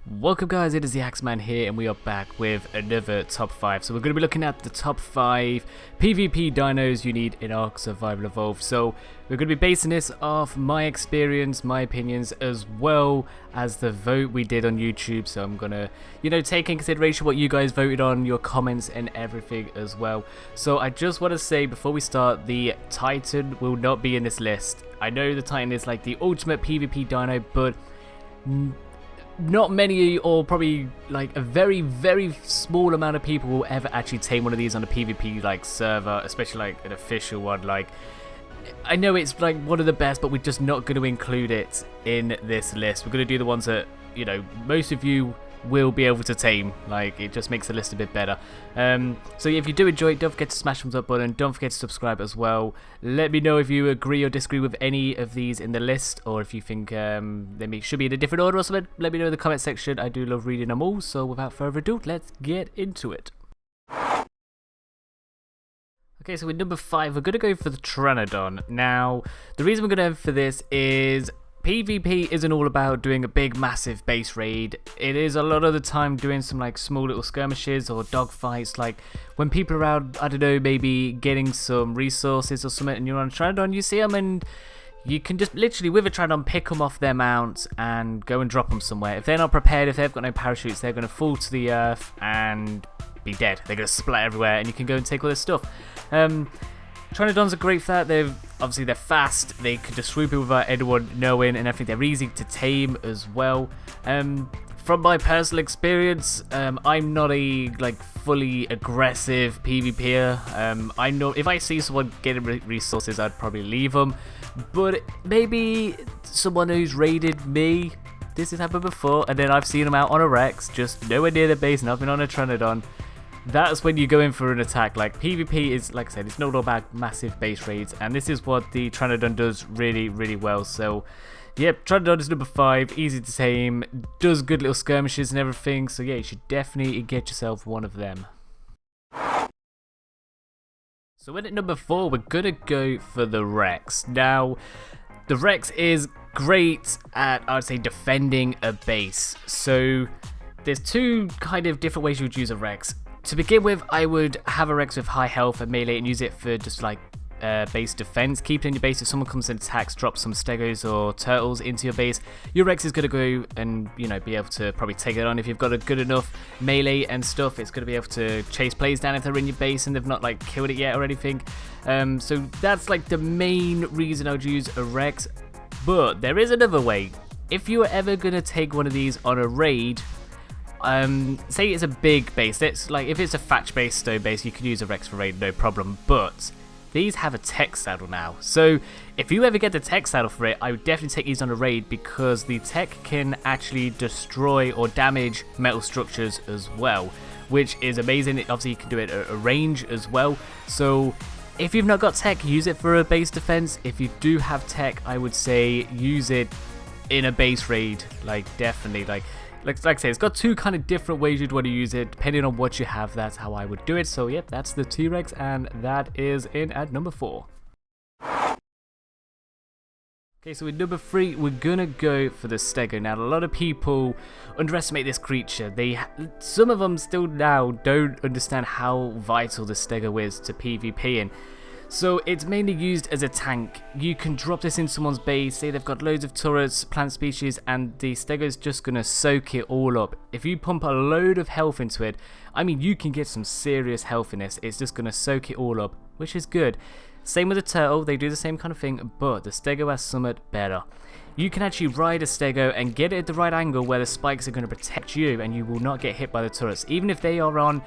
Welcome guys, it is the AxeMan here and we are back with another top 5. So we're going to be looking at the top 5 PvP dinos you need in Ark Survival Evolved. So we're going to be basing this off my experience, my opinions, as well as the vote we did on YouTube. So I'm going to, take in consideration what you guys voted on, your comments and everything as well. So I just want to say before we start, the Titan will not be in this list. I know the Titan is like the ultimate PvP dino, but not many, or probably like a very small amount of people will ever actually tame one of these on a PvP like server, especially like an official one. Like, I know it's like one of the best, but we're just not going to include it in this list. We're going to do the ones that most of you will be able to tame. Like, it just makes the list a bit better. So if you do enjoy it, don't forget to smash the thumbs up button, don't forget to subscribe as well. Let me know if you agree or disagree with any of these in the list, or if you think they should be in a different order or something. Let me know in the comment section. I do love reading them all. So without further ado, let's get into it. Okay, so with number 5, we're going to go for the Pteranodon. Now, the reason we're going to have for this is PvP isn't all about doing a big massive base raid. It is a lot of the time doing some like small little skirmishes or dogfights, like when people are out, I don't know, maybe getting some resources or something, and you're on a Pteranodon, you see them and you can just literally with a Pteranodon pick them off their mount and go and drop them somewhere. If they're not prepared, if they've got no parachutes, they're going to fall to the earth and be dead. They're going to splat everywhere and you can go and take all their stuff. Pteranodons are great for that. They're fast, they can just swoop in without anyone knowing, and I think they're easy to tame as well. From my personal experience, I'm not a fully aggressive PvPer. I know if I see someone getting resources, I'd probably leave them, but maybe someone who's raided me, this has happened before, and then I've seen them out on a Rex, just nowhere near the base, and I've been on a Pteranodon. That's when you go in for an attack. Like, PvP is, like I said, it's not all about massive base raids, and this is what the Pteranodon does really well. So yep, Pteranodon is number 5, easy to tame, does good little skirmishes and everything, so yeah, you should definitely get yourself one of them. So in at number 4, we're gonna go for the Rex. Now, the Rex is great at, I would say, defending a base. So there's two kind of different ways you would use a Rex. To begin with, I would have a Rex with high health and melee and use it for just like base defense. Keep it in your base. If someone comes and attacks, drop some Stegos or turtles into your base, your Rex is going to go and be able to probably take it on. If you've got a good enough melee and stuff, it's going to be able to chase players down if they're in your base and they've not like killed it yet or anything. So that's like the main reason I would use a Rex. But there is another way. If you are ever going to take one of these on a raid, say it's a big base, if it's a thatch base, stone base, you can use a Rex for raid, no problem, but these have a tech saddle now. So if you ever get the tech saddle for it, I would definitely take these on a raid, because the tech can actually destroy or damage metal structures as well, which is amazing. Obviously you can do it at a range as well. So if you've not got tech, use it for a base defense. If you do have tech, I would say use it in a base raid, definitely. Like I say, it's got two kind of different ways you'd want to use it, depending on what you have. That's how I would do it. So yep, that's the T-Rex, and that is in at number 4. Okay, so with number 3, we're gonna go for the Steger. Now, a lot of people underestimate this creature. Some of them still now don't understand how vital the Steger is to PvP, and so it's mainly used as a tank. You can drop this in someone's base, say they've got loads of turrets, plant species, and the Steger is just going to soak it all up. If you pump a load of health into it, I mean, you can get some serious health in this. It's just going to soak it all up, which is good. Same with the turtle, they do the same kind of thing, but the Stego has something better. You can actually ride a Stego and get it at the right angle where the spikes are going to protect you and you will not get hit by the turrets. Even if they are on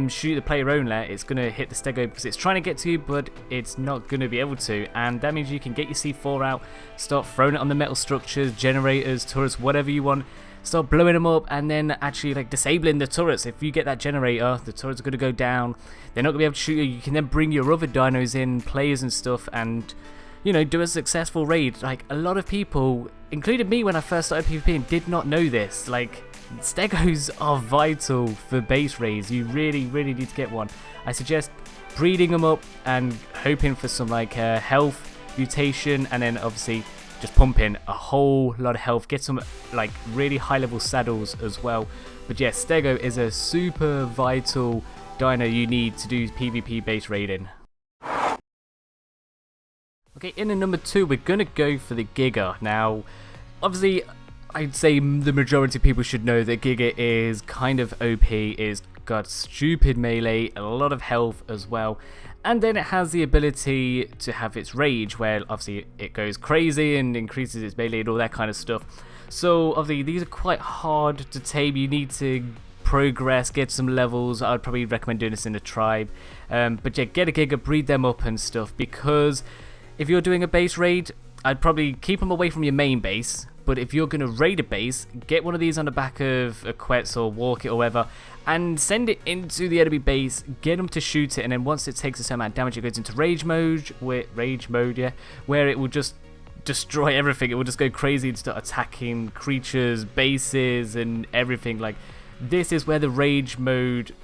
shoot the player only, it's going to hit the Stego because it's trying to get to you, but it's not going to be able to. And that means you can get your C4 out, start throwing it on the metal structures, generators, turrets, whatever you want. Start blowing them up and then actually disabling the turrets. If you get that generator, the turrets are going to go down. They're not going to be able to shoot you. You can then bring your other dinos in, players and stuff, and do a successful raid. Like, a lot of people, including me when I first started PvPing, did not know this. Like, Stegos are vital for base raids. You really need to get one. I suggest breeding them up and hoping for some health mutation, and then obviously just pump in a whole lot of health, get some like really high level saddles as well. But yeah, Steger is a super vital dino you need to do PvP base raiding. Okay, in at number 2, we're gonna go for the Giga. Now, obviously, I'd say the majority of people should know that Giga is kind of OP, it's got stupid melee, a lot of health as well, and then it has the ability to have its rage, where obviously it goes crazy and increases its melee and all that kind of stuff. So obviously these are quite hard to tame, you need to progress, get some levels. I'd probably recommend doing this in a tribe, but yeah, get a Giga, breed them up and stuff, because if you're doing a base raid, I'd probably keep them away from your main base. But if you're going to raid a base, get one of these on the back of a Quetzel or walk it or whatever, and send it into the enemy base, get them to shoot it, and then once it takes a certain amount of damage, it goes into rage mode, where it will just destroy everything. It will just go crazy and start attacking creatures, bases, and everything. Like, this is where the rage mode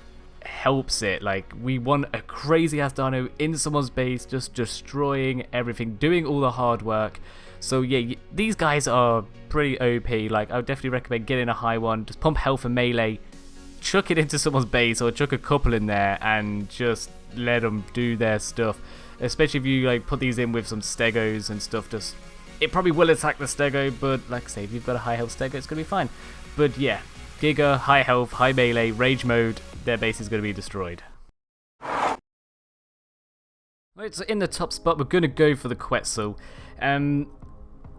helps it. Like, we want a crazy ass dino in someone's base, just destroying everything, doing all the hard work. So yeah, these guys are pretty OP. Like, I would definitely recommend getting a high one, just pump health and melee, chuck it into someone's base or chuck a couple in there and just let them do their stuff. Especially if you like put these in with some stegos and stuff, just it probably will attack the stego, but like I say, if you've got a high health stego, it's gonna be fine. But yeah, Giga, high health, high melee, rage mode, their base is gonna be destroyed. Right, so in the top spot, we're gonna go for the Quetzel.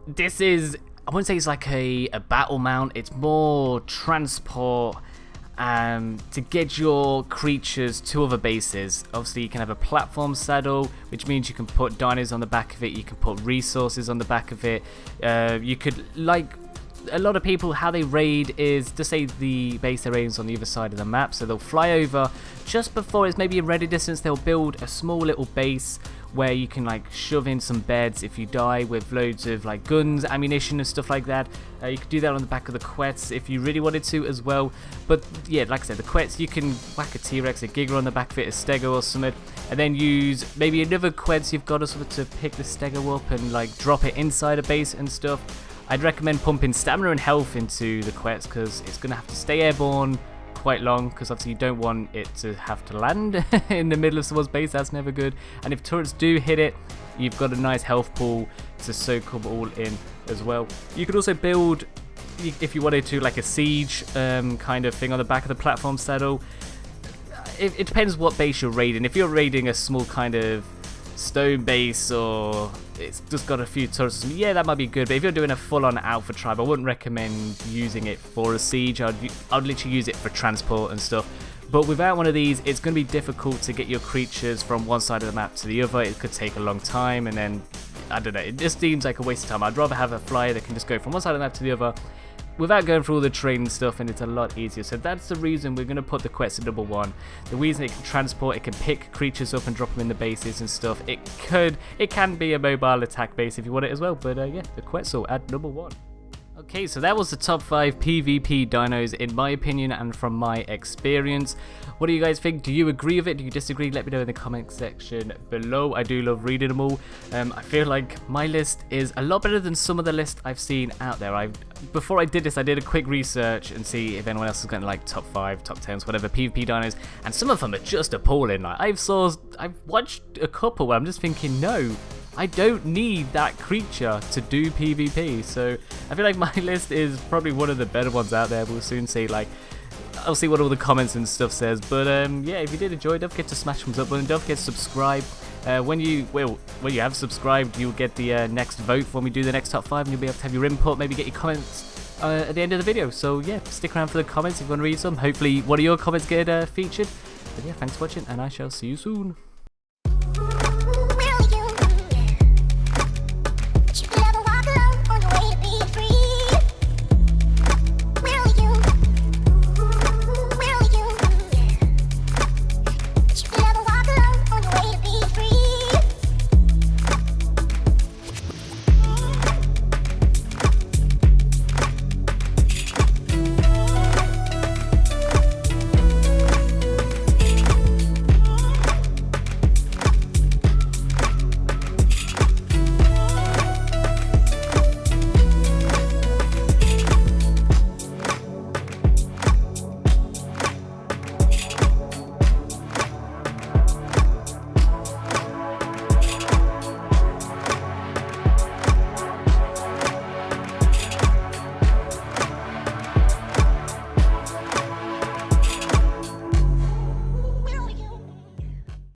This is, I wouldn't say it's like a battle mount, it's more transport to get your creatures to other bases. Obviously you can have a platform saddle, which means you can put dinos on the back of it, you can put resources on the back of it, you could, like a lot of people, how they raid is, to say the base they're raiding is on the other side of the map, so they'll fly over just before it's maybe a ready distance, they'll build a small little base where you can like shove in some beds if you die, with loads of like guns, ammunition and stuff like that. You could do that on the back of the Quetz if you really wanted to as well. But yeah, like I said, the Quetz, you can whack a T-Rex, a Giga on the back of it, a Stego or something, and then use maybe another Quetz you've got or something to pick the Stego up and like drop it inside a base and stuff. I'd recommend pumping stamina and health into the Quetz, because it's going to have to stay airborne quite long, because obviously you don't want it to have to land in the middle of someone's base. That's never good. And if turrets do hit it, you've got a nice health pool to soak them all in as well. You could also build, if you wanted to, like a siege kind of thing on the back of the platform saddle. It depends what base you're raiding. If you're raiding a small kind of stone base, or it's just got a few turrets, yeah, that might be good. But if you're doing a full-on alpha tribe, I wouldn't recommend using it for a siege. I'd literally use it for transport and stuff. But without one of these, it's going to be difficult to get your creatures from one side of the map to the other. It could take a long time, and then I don't know, it just seems like a waste of time. I'd rather have a flyer that can just go from one side of the map to the other without going through all the training stuff, and it's a lot easier. So that's the reason we're going to put the Quetz at number 1. The reason it can transport, it can pick creatures up and drop them in the bases and stuff. It can be a mobile attack base if you want it as well. But yeah, the Quetzel at number 1. Okay, so that was the top 5 PvP dinos in my opinion and from my experience. What do you guys think? Do you agree with it? Do you disagree? Let me know in the comment section below. I do love reading them all. I feel like my list is a lot better than some of the lists I've seen out there. Before I did this, I did a quick research and see if anyone else is going to like top 5, top 10s, whatever, PvP dinos, and some of them are just appalling. Like, I've watched a couple where I'm just thinking, no, I don't need that creature to do PvP. So I feel like my list is probably one of the better ones out there. We'll soon see. Like, I'll see what all the comments and stuff says. But yeah, if you did enjoy, don't forget to smash thumbs up button. Don't forget to subscribe. When you have subscribed, you'll get the next vote when we do the next top 5, and you'll be able to have your input. Maybe get your comments at the end of the video. So yeah, stick around for the comments if you want to read some. Hopefully one of your comments get featured. But yeah, thanks for watching, and I shall see you soon.